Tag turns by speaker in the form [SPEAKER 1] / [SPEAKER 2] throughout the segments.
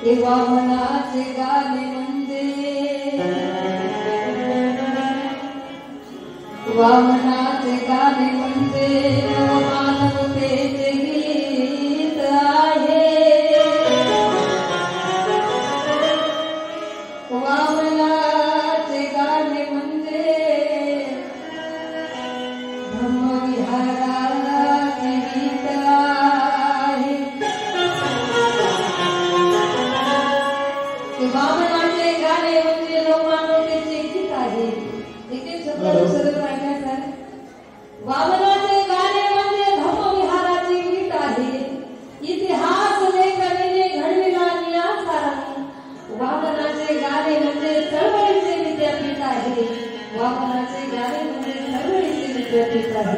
[SPEAKER 1] हे वामनाचे गाणे म्हणजे वामनाचे गाणे म्हणजे मानवतेचे गीत आहे. वामनाचे गाणे म्हणजे धम्मविहाराचे गीत आहे. वामनाचे गाणे म्हणजे लोकमानवतेचे गीत आहे. एक शब्द राहण्याचा वामनाचे गाणे म्हणजे धम्मविहाराचे गीत आहे. इतिहास लेखनीने घडविला न्यासाराने. वामनाचे गाणे म्हणजे चळवळीचे विद्यापीठ आहे. वामनाचे गाणे म्हणजे चळवळीचे विद्यापीठ आहे.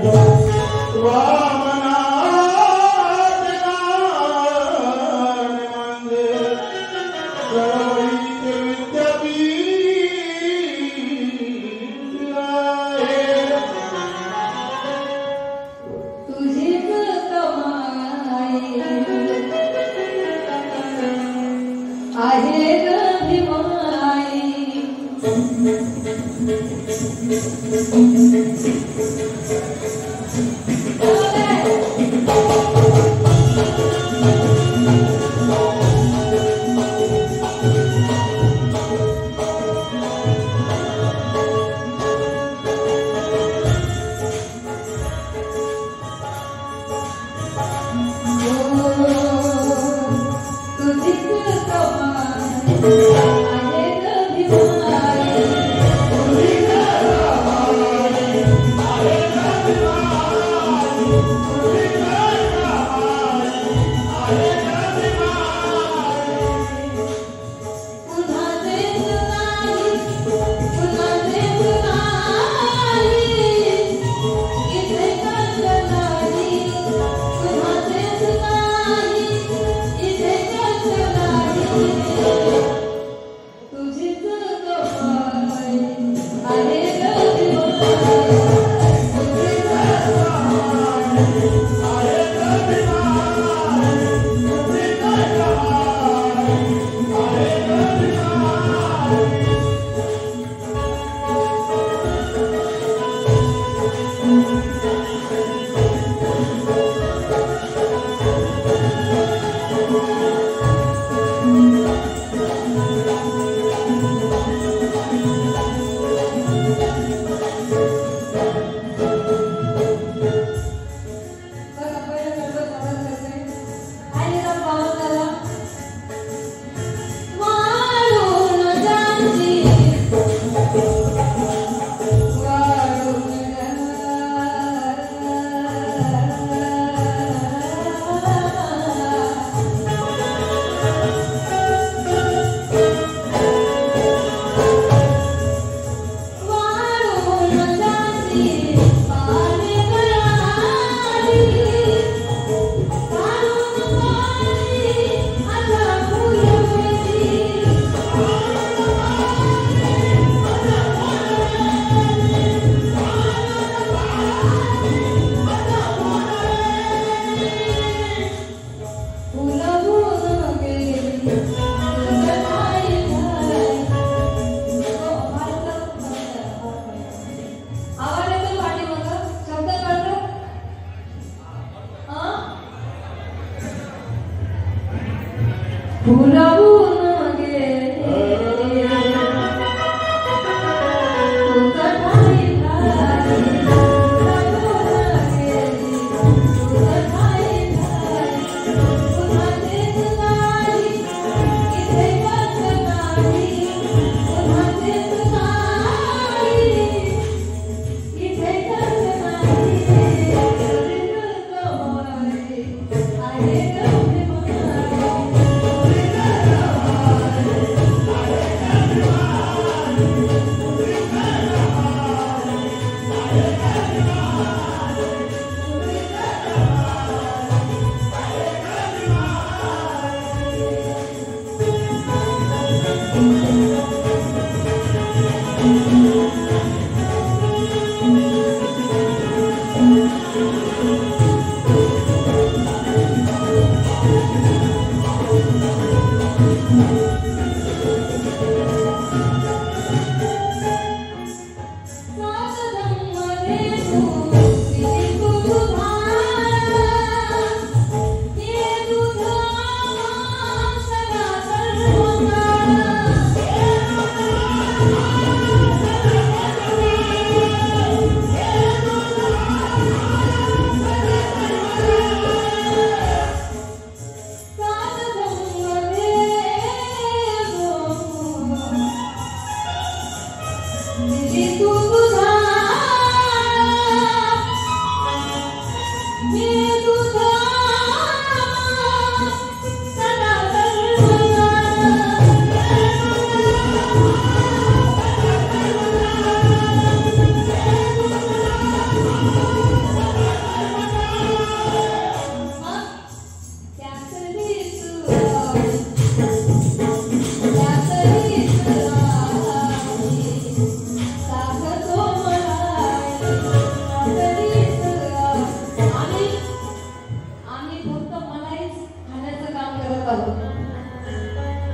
[SPEAKER 1] सांगावं.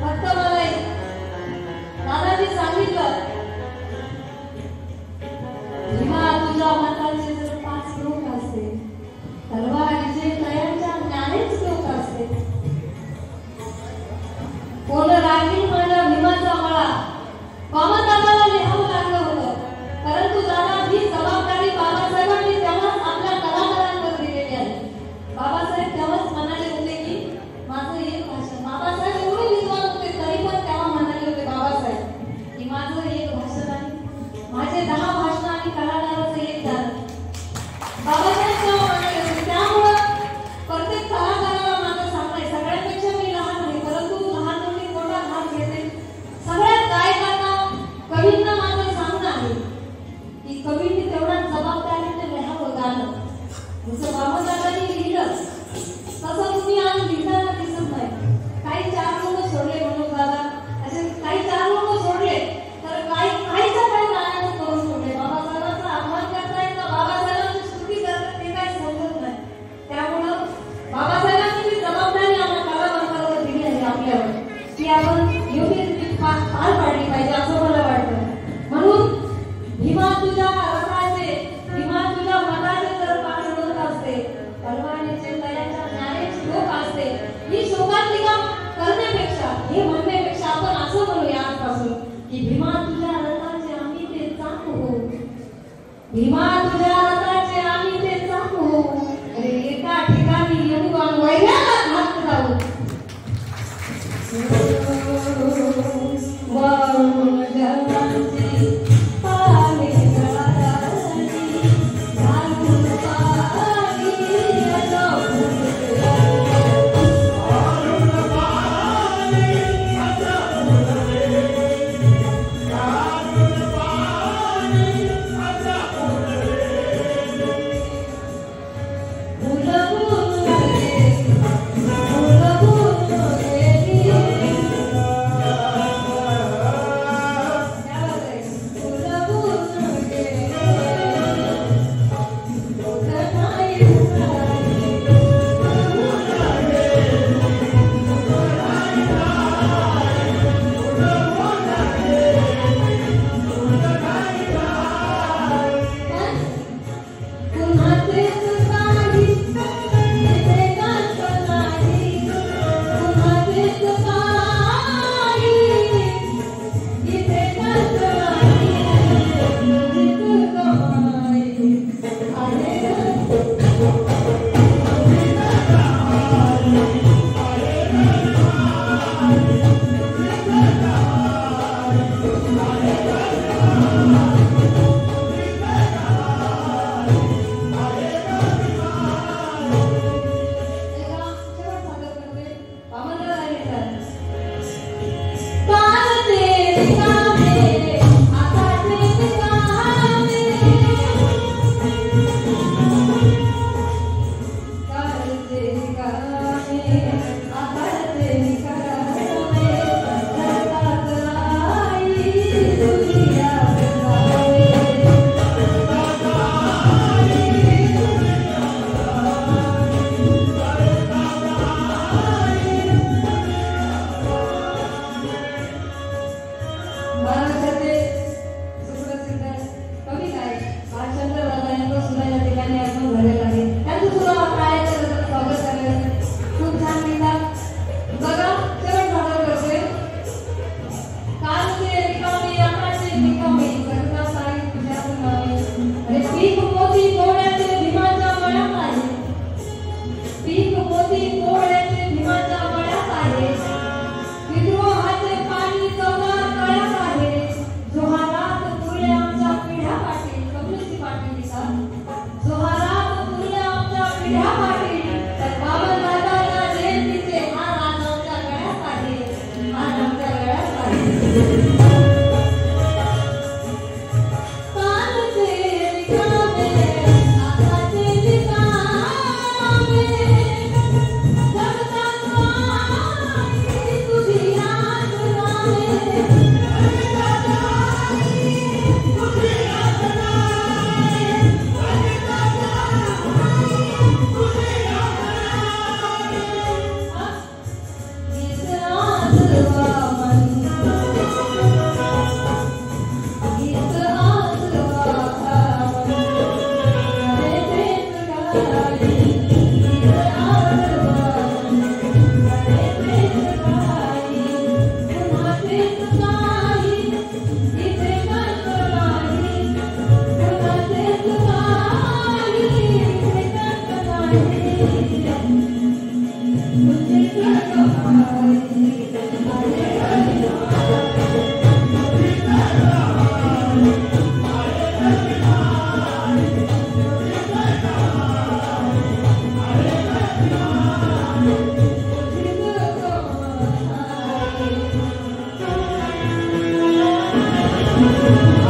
[SPEAKER 1] फक्त मला दादाजी सांगितलं, भीमा तुझ्या मताचे जर 5 श्लोक असते, तलवार विजयत्रयांच्या ज्ञानेच श्लोक असते. कोण राखील माझ्या भीमाचा मळा, बाबासाहेबांना लिहावं लागलं होतं. परंतु दादा ही जबाबदारी बाबासाहेबांनी तेव्हाच आपल्या कलाकारांवर दिलेली आहे. बाबासाहेब तेव्हाच म्हणाले होते की माझं एक भाषण, बाबासाहेब एवढे विद्वान होते तरी पण तेव्हा म्हणाले होते बाबासाहेब की माझं एक भाषण आहे, माझे 10 भाषण आणि कलाकाराचं एक गाणं. बाबासाहेब तेव्हा म्हणाले होते. त्यामुळं प्रत्येक कलाकाराला माझं सांगणं आहे, सगळ्यांपेक्षा मी लहान आहे, परंतु लहान मोठी मोठा Thank you.